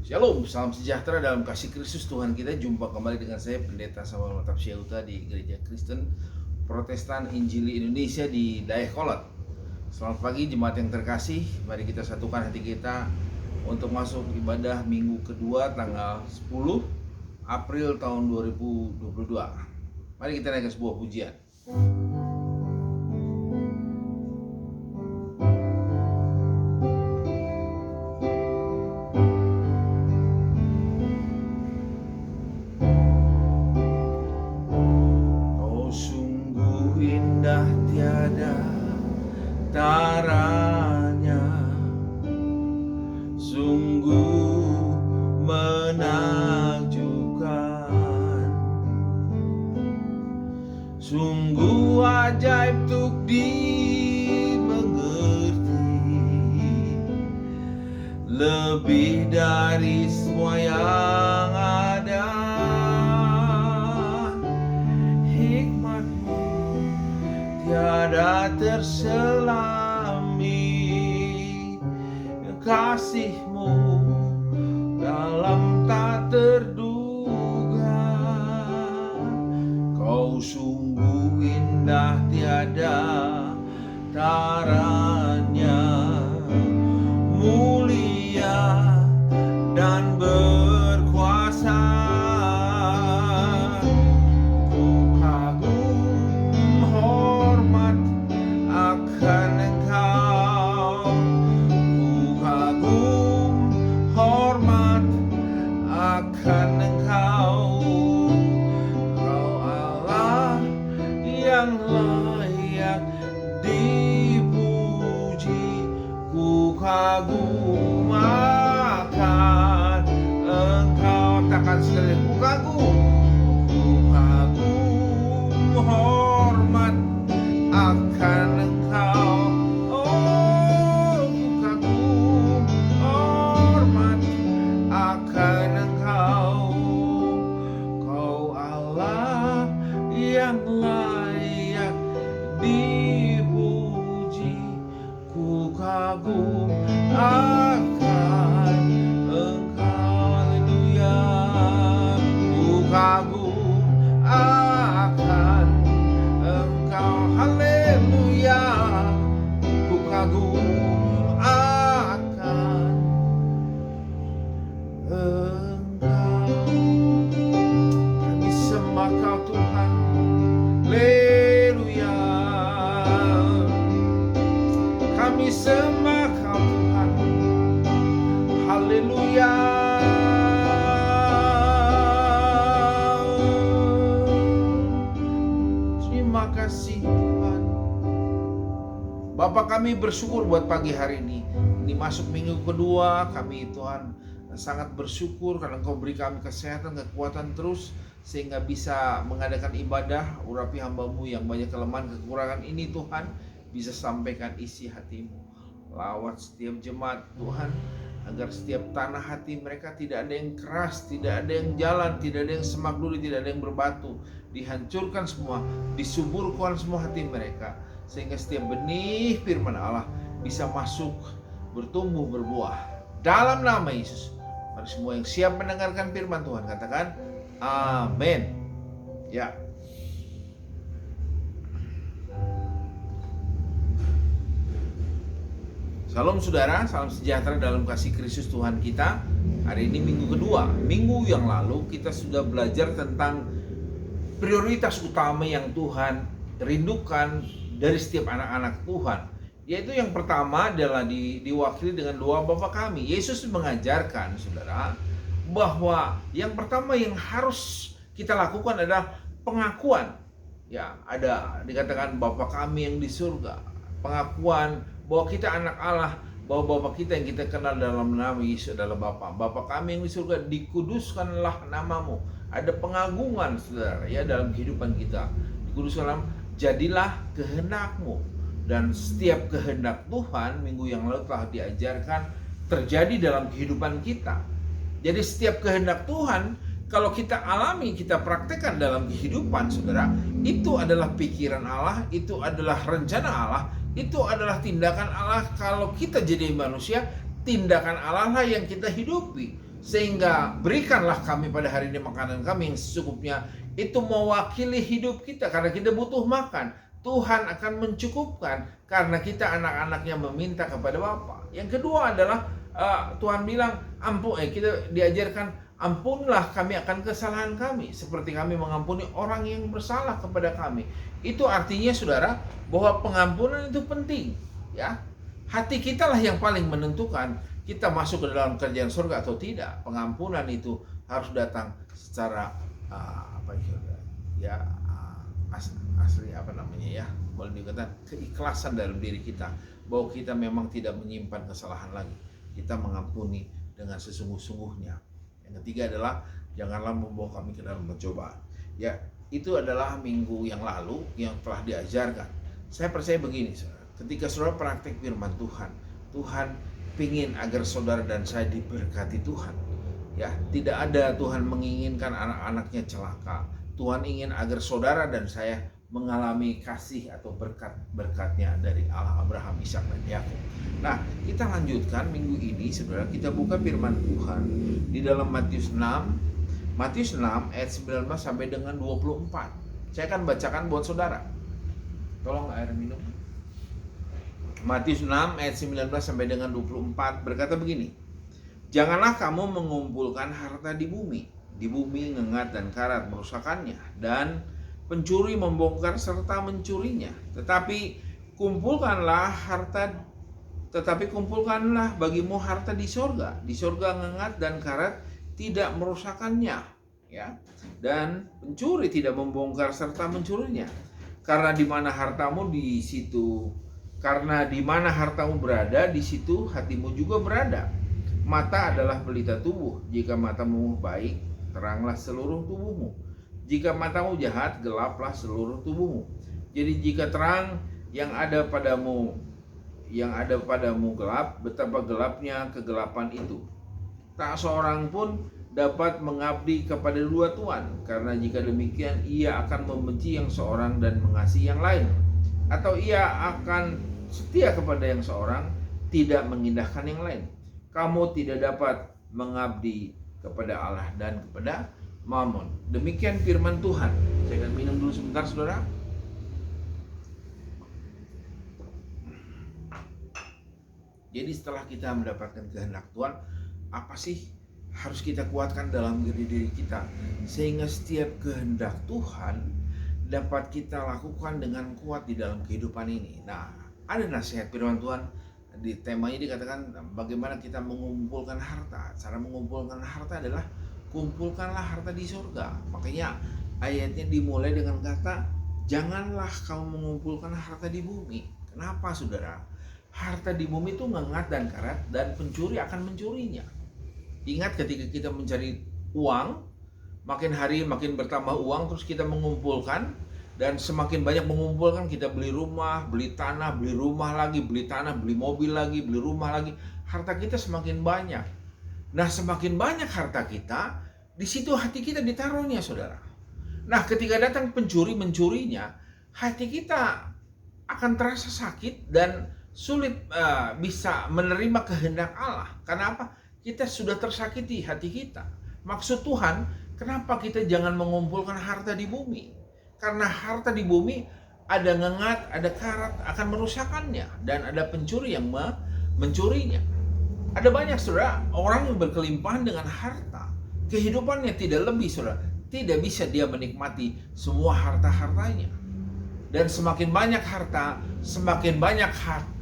Shalom, salam sejahtera dalam kasih Kristus Tuhan kita. Jumpa kembali dengan saya Pendeta Samuel Matapsyauta di Gereja Kristen Protestan Injili Indonesia di Dayakolot. Selamat pagi jemaat yang terkasih. Mari kita satukan hati kita untuk masuk ibadah minggu kedua tanggal 10 April tahun 2022. Mari kita naikkan sebuah pujian. Taranya sungguh menakjubkan, sungguh ajaib untuk dimengerti, lebih dari semua yang ada. Hikmatmu tiada terselami, kasih-Mu dalam tak terduga. Kau sungguh indah tiada taranya, mulia dan berkuasa. Kagum akan Engkau, takkan sekali ku kagum hormat akan Engkau. Oh, ku kagum hormat akan Engkau. Kau Allah yang layak dipuji, ku kagum akan Engkau. Haleluya. Ku kagum akan Engkau. Haleluya. Ku kagum akan Engkau. Kami sembah Kau Tuhan. Haleluya. Kami sembah Kau Tuhan. Haleluya. Terima kasih Tuhan. Bapa, kami bersyukur buat pagi hari ini. Ini masuk minggu kedua, kami Tuhan sangat bersyukur karena Engkau beri kami kesehatan, kekuatan terus sehingga bisa mengadakan ibadah. Urapi hamba-Mu yang banyak kelemahan kekurangan ini Tuhan, bisa sampaikan isi hati-Mu. Lawat setiap jemaat Tuhan, agar setiap tanah hati mereka tidak ada yang keras, tidak ada yang jalan, tidak ada yang semak duri, tidak ada yang berbatu. Dihancurkan semua, disuburkan semua hati mereka, sehingga setiap benih firman Allah bisa masuk, bertumbuh, berbuah. Dalam nama Yesus, mari semua yang siap mendengarkan firman Tuhan katakan amin. Ya. Salam saudara, salam sejahtera dalam kasih Kristus Tuhan kita. Hari ini minggu kedua. Minggu yang lalu kita sudah belajar tentang prioritas utama yang Tuhan rindukan dari setiap anak-anak Tuhan. Yaitu yang pertama adalah diwakili dengan doa Bapa kami. Yesus mengajarkan saudara bahwa yang pertama yang harus kita lakukan adalah pengakuan. Ya, ada dikatakan Bapa kami yang di surga. Pengakuan bahwa kita anak Allah, bahwa Bapa kita yang kita kenal dalam nama Yesus adalah Bapa. Bapa kami yang di surga, dikuduskanlah namamu. Ada pengagungan saudara ya dalam kehidupan kita. Dikuduskanlah, jadilah kehendakmu. Dan setiap kehendak Tuhan minggu yang lalu telah diajarkan terjadi dalam kehidupan kita. Jadi setiap kehendak Tuhan kalau kita alami, kita praktekkan dalam kehidupan saudara, itu adalah pikiran Allah, itu adalah rencana Allah, itu adalah tindakan Allah. Kalau kita jadi manusia, tindakan Allah lah yang kita hidupi. Sehingga berikanlah kami pada hari ini makanan kami yang secukupnya. Itu mewakili hidup kita karena kita butuh makan. Tuhan akan mencukupkan karena kita anak-anaknya meminta kepada Bapa. Yang kedua adalah Tuhan bilang kita diajarkan ampunilah kami akan kesalahan kami seperti kami mengampuni orang yang bersalah kepada kami. Itu artinya saudara bahwa pengampunan itu penting, ya. Hati kita lah yang paling menentukan kita masuk ke dalam kerjaan surga atau tidak. Pengampunan itu harus datang secara asli boleh dikatakan keikhlasan dalam diri kita bahwa kita memang tidak menyimpan kesalahan lagi. Kita mengampuni dengan sesungguh-sungguhnya. Yang ketiga adalah janganlah membawa kami ke dalam pencobaan. Ya, itu adalah minggu yang lalu yang telah diajarkan. Saya percaya begini, saudara. Ketika saudara praktek firman Tuhan, Tuhan ingin agar saudara dan saya diberkati Tuhan. Ya, tidak ada Tuhan menginginkan anak-anaknya celaka. Tuhan ingin agar saudara dan saya mengalami kasih atau berkat-berkatnya dari Allah Abraham, Ishak dan Yakub. Nah, kita lanjutkan minggu ini, saudara, kita buka firman Tuhan di dalam Matius 6 ayat 19 sampai dengan 24. Saya akan bacakan buat saudara. Tolong air minum. Matius 6 ayat 19 sampai dengan 24 berkata begini. Janganlah kamu mengumpulkan harta di bumi ngengat dan karat merusakannya, dan pencuri membongkar serta mencurinya. Tetapi kumpulkanlah bagimu harta di sorga. Di sorga ngengat dan karat tidak merusakannya, ya. Dan pencuri tidak membongkar serta mencurinya. Karena di mana hartamu berada, di situ hatimu juga berada. Mata adalah pelita tubuh. Jika matamu baik, teranglah seluruh tubuhmu. Jika matamu jahat, gelaplah seluruh tubuhmu. Jadi jika terang yang ada padamu gelap, betapa gelapnya kegelapan itu. Tak seorang pun dapat mengabdi kepada dua tuan, karena jika demikian ia akan membenci yang seorang dan mengasihi yang lain, atau ia akan setia kepada yang seorang, tidak mengindahkan yang lain. Kamu tidak dapat mengabdi kepada Allah dan kepada Mammon. Demikian firman Tuhan. Saya akan minum dulu sebentar, saudara. Jadi setelah kita mendapatkan kehendak Tuhan, apa sih harus kita kuatkan dalam diri kita sehingga setiap kehendak Tuhan dapat kita lakukan dengan kuat di dalam kehidupan ini. Nah, ada nasihat firman Tuhan di temanya dikatakan bagaimana kita mengumpulkan harta. Cara mengumpulkan harta adalah kumpulkanlah harta di surga. Makanya ayatnya dimulai dengan kata janganlah kamu mengumpulkan harta di bumi. Kenapa, saudara? Harta di bumi itu ngengat dan karat, dan pencuri akan mencurinya. Ingat ketika kita mencari uang, makin hari makin bertambah uang, terus kita mengumpulkan, dan semakin banyak mengumpulkan, kita beli rumah, beli tanah, beli rumah lagi, beli tanah, beli mobil lagi, beli rumah lagi. Harta kita semakin banyak. Nah, semakin banyak harta kita, di situ hati kita ditaruhnya, saudara. Nah, ketika datang pencuri mencurinya, hati kita akan terasa sakit dan sulit bisa menerima kehendak Allah. Karena apa? Kita sudah tersakiti hati kita. Maksud Tuhan, kenapa kita jangan mengumpulkan harta di bumi? Karena harta di bumi ada ngengat, ada karat akan merusakannya, dan ada pencuri yang mencurinya. Ada banyak, saudara, orang yang berkelimpahan dengan harta. Kehidupannya tidak lebih, saudara. Tidak bisa dia menikmati semua harta-hartanya. Dan semakin banyak harta, semakin banyak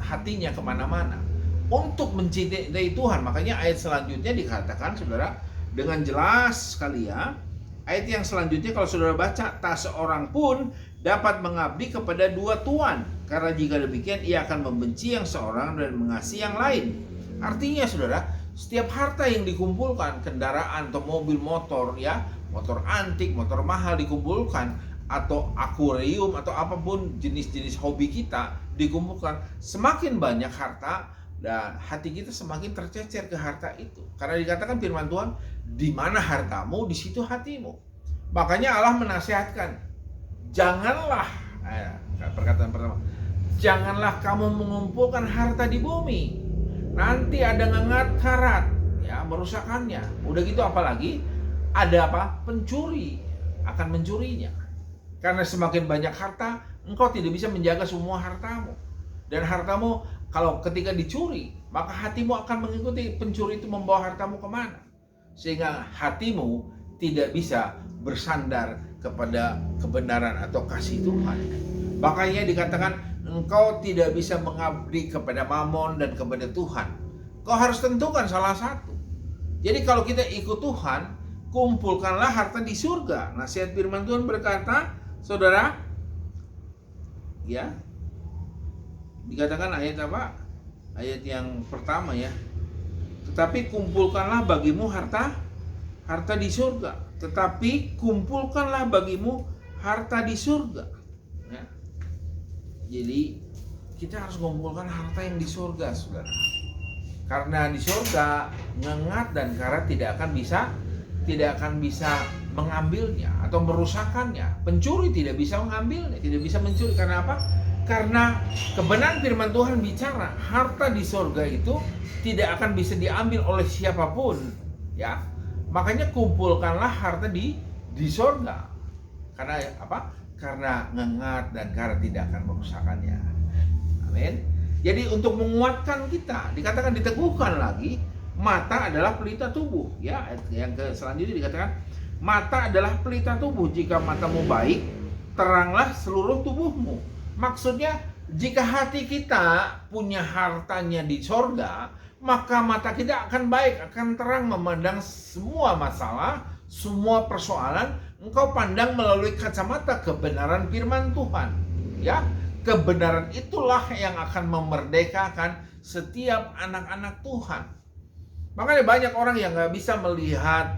hatinya kemana-mana. Untuk mencintai Tuhan, makanya ayat selanjutnya dikatakan, saudara, dengan jelas sekali ya. Ayat yang selanjutnya kalau saudara baca, tak seorang pun dapat mengabdi kepada dua tuan, karena jika demikian ia akan membenci yang seorang dan mengasihi yang lain. Artinya, saudara, setiap harta yang dikumpulkan, kendaraan atau mobil motor, ya, motor antik, motor mahal dikumpulkan, atau akuarium atau apapun jenis-jenis hobi kita dikumpulkan, semakin banyak harta dan hati kita semakin tercecer ke harta itu. Karena dikatakan firman Tuhan, di mana hartamu, di situ hatimu. Makanya Allah menasihatkan, janganlah, perkataan pertama, janganlah kamu mengumpulkan harta di bumi. Nanti ada ngengat karat, ya, merusakkannya. Udah gitu apalagi ada apa? Pencuri akan mencurinya. Karena semakin banyak harta, engkau tidak bisa menjaga semua hartamu. Dan hartamu kalau ketika dicuri, maka hatimu akan mengikuti pencuri itu membawa hartamu kemana. Sehingga hatimu tidak bisa bersandar kepada kebenaran atau kasih Tuhan. Makanya dikatakan engkau tidak bisa mengabdi kepada Mamon dan kepada Tuhan. Kau harus tentukan salah satu. Jadi kalau kita ikut Tuhan, kumpulkanlah harta di surga. Nasihat firman Tuhan berkata, saudara, ya, dikatakan ayat apa? Ayat yang pertama ya. Tetapi kumpulkanlah bagimu harta di surga. Tetapi kumpulkanlah bagimu harta di surga. Ya. Jadi kita harus mengumpulkan harta yang di surga, saudara. Karena di surga ngengat dan karat tidak akan bisa mengambilnya atau merusakkannya. Pencuri tidak bisa mengambilnya, tidak bisa mencuri. Karena apa? Karena kebenaran firman Tuhan bicara, harta di surga itu tidak akan bisa diambil oleh siapapun, ya. Makanya kumpulkanlah harta di surga. Karena apa? Karena ngengat dan karat tidak akan merusakkannya. Amin. Jadi untuk menguatkan kita, dikatakan diteguhkan lagi, mata adalah pelita tubuh. Ya, yang selanjutnya dikatakan mata adalah pelita tubuh. Jika matamu baik, teranglah seluruh tubuhmu. Maksudnya, jika hati kita punya hartanya di sorga, maka mata kita akan baik, akan terang memandang semua masalah, semua persoalan. Engkau pandang melalui kacamata kebenaran firman Tuhan. Ya, kebenaran itulah yang akan memerdekakan setiap anak-anak Tuhan. Makanya banyak orang yang nggak bisa melihat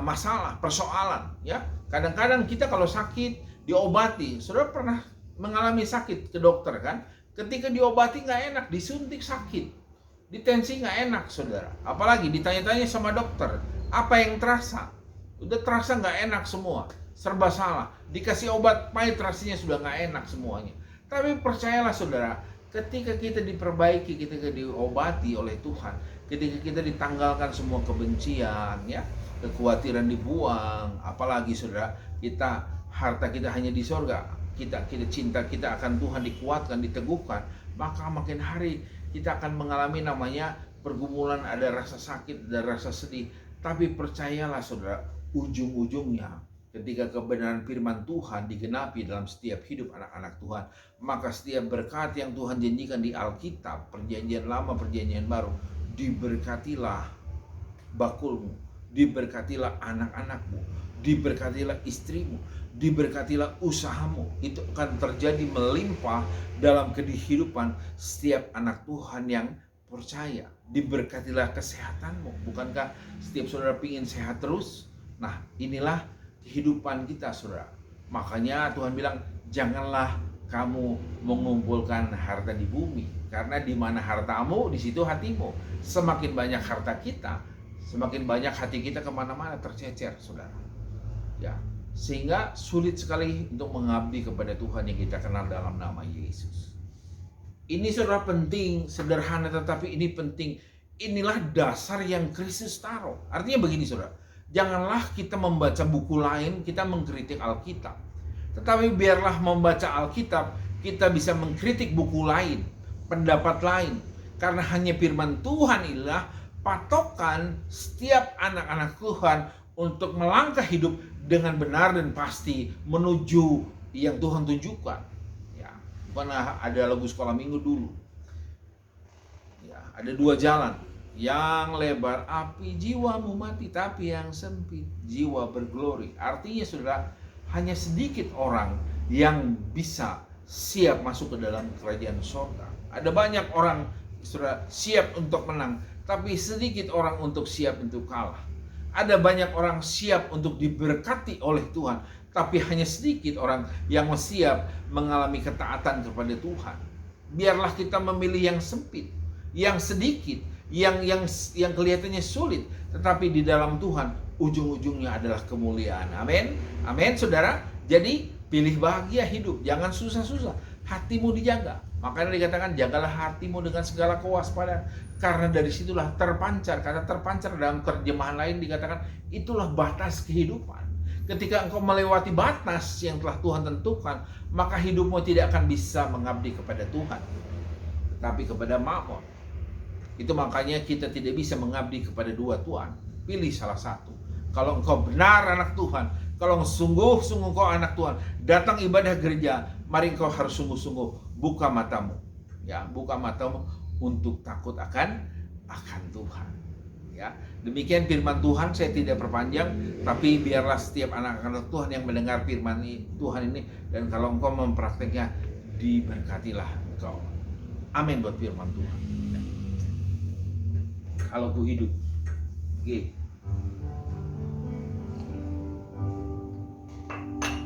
masalah, persoalan. Ya, kadang-kadang kita kalau sakit diobati. Saudara pernah mengalami sakit ke dokter kan? Ketika diobati nggak enak, disuntik sakit, ditensi nggak enak, saudara. Apalagi ditanya-tanya sama dokter, apa yang terasa? Udah terasa nggak enak semua, serba salah. Dikasih obat pahit rasanya sudah nggak enak semuanya. Tapi percayalah saudara, ketika kita diperbaiki, ketika diobati oleh Tuhan, ketika kita ditanggalkan semua kebencian, ya, kekhawatiran dibuang, apalagi saudara, harta kita hanya di surga. Kita cinta kita akan Tuhan dikuatkan, diteguhkan, maka makin hari kita akan mengalami namanya pergumulan, ada rasa sakit, ada rasa sedih. Tapi percayalah saudara, ujung-ujungnya ketika kebenaran firman Tuhan digenapi dalam setiap hidup anak-anak Tuhan, maka setiap berkat yang Tuhan janjikan di Alkitab, perjanjian lama, perjanjian baru, diberkatilah bakulmu, diberkatilah anak-anakmu, diberkatilah istrimu, diberkatilah usahamu. Itu akan terjadi melimpah dalam kehidupan setiap anak Tuhan yang percaya. Diberkatilah kesehatanmu. Bukankah setiap saudara ingin sehat terus? Nah, inilah kehidupan kita, saudara. Makanya Tuhan bilang, janganlah kamu mengumpulkan harta di bumi, karena di mana hartamu, di situ hatimu. Semakin banyak harta kita, semakin banyak hati kita kemana-mana tercecer, saudara. Ya, sehingga sulit sekali untuk mengabdi kepada Tuhan yang kita kenal dalam nama Yesus. Ini saudara penting, sederhana tetapi ini penting. Inilah dasar yang Kristus taruh. Artinya begini saudara, janganlah kita membaca buku lain, kita mengkritik Alkitab. Tetapi biarlah membaca Alkitab, kita bisa mengkritik buku lain, pendapat lain. Karena hanya firman Tuhan inilah patokan setiap anak-anak Tuhan untuk melangkah hidup dengan benar dan pasti menuju yang Tuhan tunjukkan. Ya, pernah ada lagu sekolah minggu dulu. Ya, ada dua jalan. Yang lebar api jiwamu mati, tapi yang sempit jiwa berglori. Artinya saudara, hanya sedikit orang yang bisa siap masuk ke dalam kerajaan surga. Ada banyak orang saudara siap untuk menang, tapi sedikit orang untuk siap untuk kalah. Ada banyak orang siap untuk diberkati oleh Tuhan, tapi hanya sedikit orang yang siap mengalami ketaatan kepada Tuhan. Biarlah kita memilih yang sempit, yang sedikit, yang kelihatannya sulit, tetapi di dalam Tuhan ujung-ujungnya adalah kemuliaan. Amin. Amin, saudara. Jadi pilih bahagia hidup, jangan susah-susah. Hatimu dijaga. Makanya dikatakan jagalah hatimu dengan segala kewaspadaan. Karena dari situlah terpancar. Kata terpancar dalam terjemahan lain dikatakan itulah batas kehidupan. Ketika engkau melewati batas yang telah Tuhan tentukan, maka hidupmu tidak akan bisa mengabdi kepada Tuhan, tetapi kepada Mamon. Itu makanya kita tidak bisa mengabdi kepada dua Tuhan. Pilih salah satu. Kalau engkau benar anak Tuhan, kalau sungguh-sungguh engkau anak Tuhan, datang ibadah gereja, mari engkau harus sungguh-sungguh buka matamu. Ya, buka matamu untuk takut akan Tuhan. Ya, demikian firman Tuhan, saya tidak perpanjang, tapi biarlah setiap anak-anak Tuhan yang mendengar firman Tuhan ini, dan kalau engkau memprakteknya, diberkatilah engkau. Amin buat firman Tuhan. Ya. Kalau ku hidup,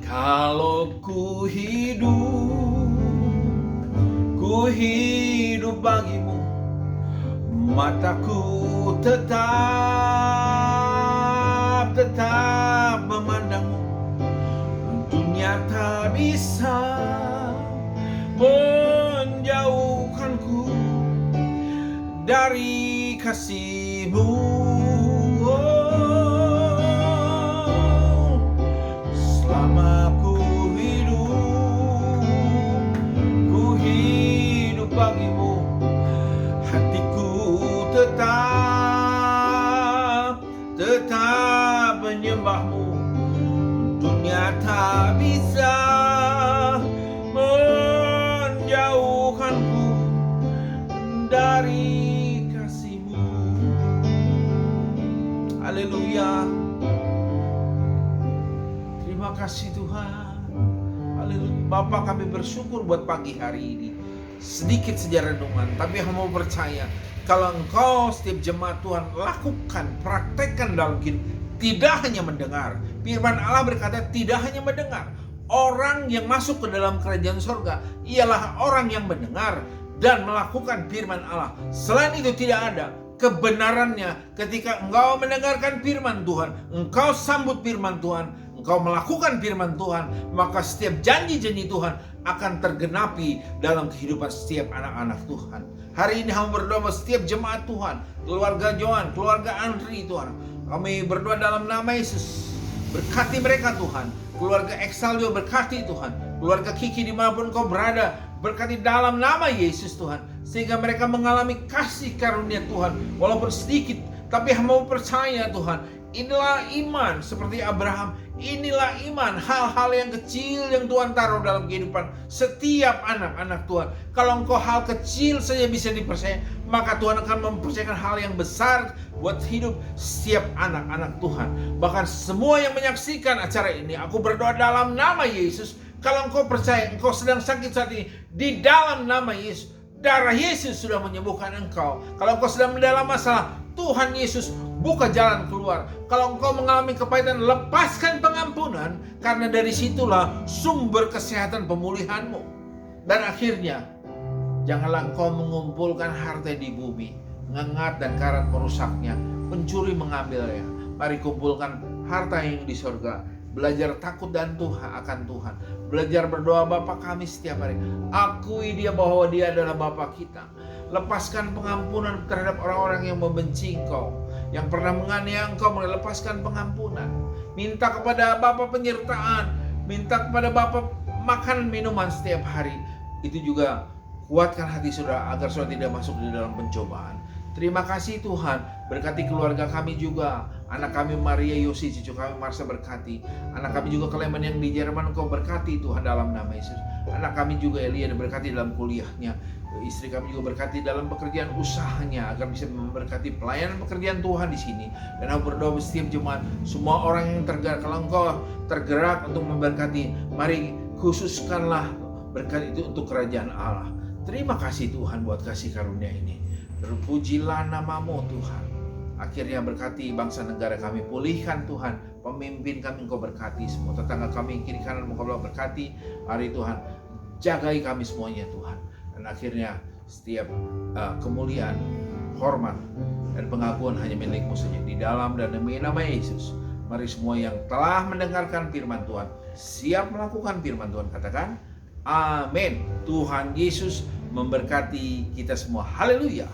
kalau ku hidup bagimu, mataku tetap memandangmu. Dunia tak bisa menjauhkanku dari kasih-Mu. Selama ku hidup bagimu, hatiku tetap menyembah-Mu. Dunia tak bisa menjauhkanku dari kasih-Mu. Haleluya. Terima kasih Tuhan. Haleluya. Bapa, kami bersyukur buat pagi hari ini. Sedikit saja renungan, tapi hamba percaya kalau engkau setiap jemaat Tuhan lakukan, praktekkan dalam hidup, tidak hanya mendengar. Firman Allah berkata tidak hanya mendengar. Orang yang masuk ke dalam kerajaan surga ialah orang yang mendengar dan melakukan firman Allah. Selain itu tidak ada kebenarannya. Ketika engkau mendengarkan firman Tuhan, engkau sambut firman Tuhan, engkau melakukan firman Tuhan, maka setiap janji-janji Tuhan akan tergenapi dalam kehidupan setiap anak-anak Tuhan. Hari ini hamba berdoa setiap jemaat Tuhan, keluarga Johan, keluarga Andri Tuhan, kami berdoa dalam nama Yesus. Berkati mereka Tuhan. Keluarga Exalio berkati Tuhan. Keluarga Kiki dimanapun kau berada, berkati dalam nama Yesus Tuhan. Sehingga mereka mengalami kasih karunia Tuhan, walaupun sedikit, tapi hamba percaya Tuhan, inilah iman seperti Abraham. Inilah iman, hal-hal yang kecil yang Tuhan taruh dalam kehidupan setiap anak-anak Tuhan. Kalau engkau hal kecil saja bisa dipercaya, maka Tuhan akan mempercayakan hal yang besar buat hidup setiap anak-anak Tuhan. Bahkan semua yang menyaksikan acara ini, aku berdoa dalam nama Yesus. Kalau engkau percaya engkau sedang sakit saat ini, di dalam nama Yesus, darah Yesus sudah menyembuhkan engkau. Kalau engkau sedang mendalam masalah, Tuhan Yesus buka jalan keluar. Kalau engkau mengalami kepahitan, lepaskan pengampunan, karena dari situlah sumber kesehatan pemulihanmu. Dan akhirnya, janganlah engkau mengumpulkan harta di bumi, ngengat dan karat merusaknya, pencuri mengambilnya. Mari kumpulkan harta yang di surga. Belajar takut dan akan Tuhan. Belajar berdoa Bapa kami setiap hari. Akui Dia bahwa Dia adalah Bapa kita. Lepaskan pengampunan terhadap orang-orang yang membenci engkau, yang pernah menganiaya engkau, melepaskan pengampunan. Minta kepada Bapa penyertaan, minta kepada Bapa makan minuman setiap hari. Itu juga kuatkan hati saudara agar saudara tidak masuk di dalam pencobaan. Terima kasih Tuhan, berkati keluarga kami juga. Anak kami Maria Yosi, cucu kami Marsa berkati. Anak kami juga Clement yang di Jerman, Engkau berkati Tuhan dalam nama Yesus. Anak kami juga Elia berkati dalam kuliahnya. Istri kami juga berkati dalam pekerjaan usahanya, agar bisa memberkati pelayanan pekerjaan Tuhan di sini. Dan aku berdoa setiap jemaat, semua orang yang tergerak, kalau Engkau tergerak untuk memberkati, mari khususkanlah berkat itu untuk kerajaan Allah. Terima kasih Tuhan buat kasih karunia ini. Terpujilah nama-Mu Tuhan. Akhirnya berkati bangsa negara kami, pulihkan Tuhan, pemimpin kami Engkau berkati, semua tetangga kami kiri kanan Engkau berkati. Hari Tuhan, jagai kami semuanya Tuhan. Dan akhirnya setiap kemuliaan, hormat, dan pengakuan hanya milik-Mu saja. Di dalam dan demi nama Yesus, mari semua yang telah mendengarkan firman Tuhan, siap melakukan firman Tuhan, katakan amin. Tuhan Yesus memberkati kita semua. Haleluya.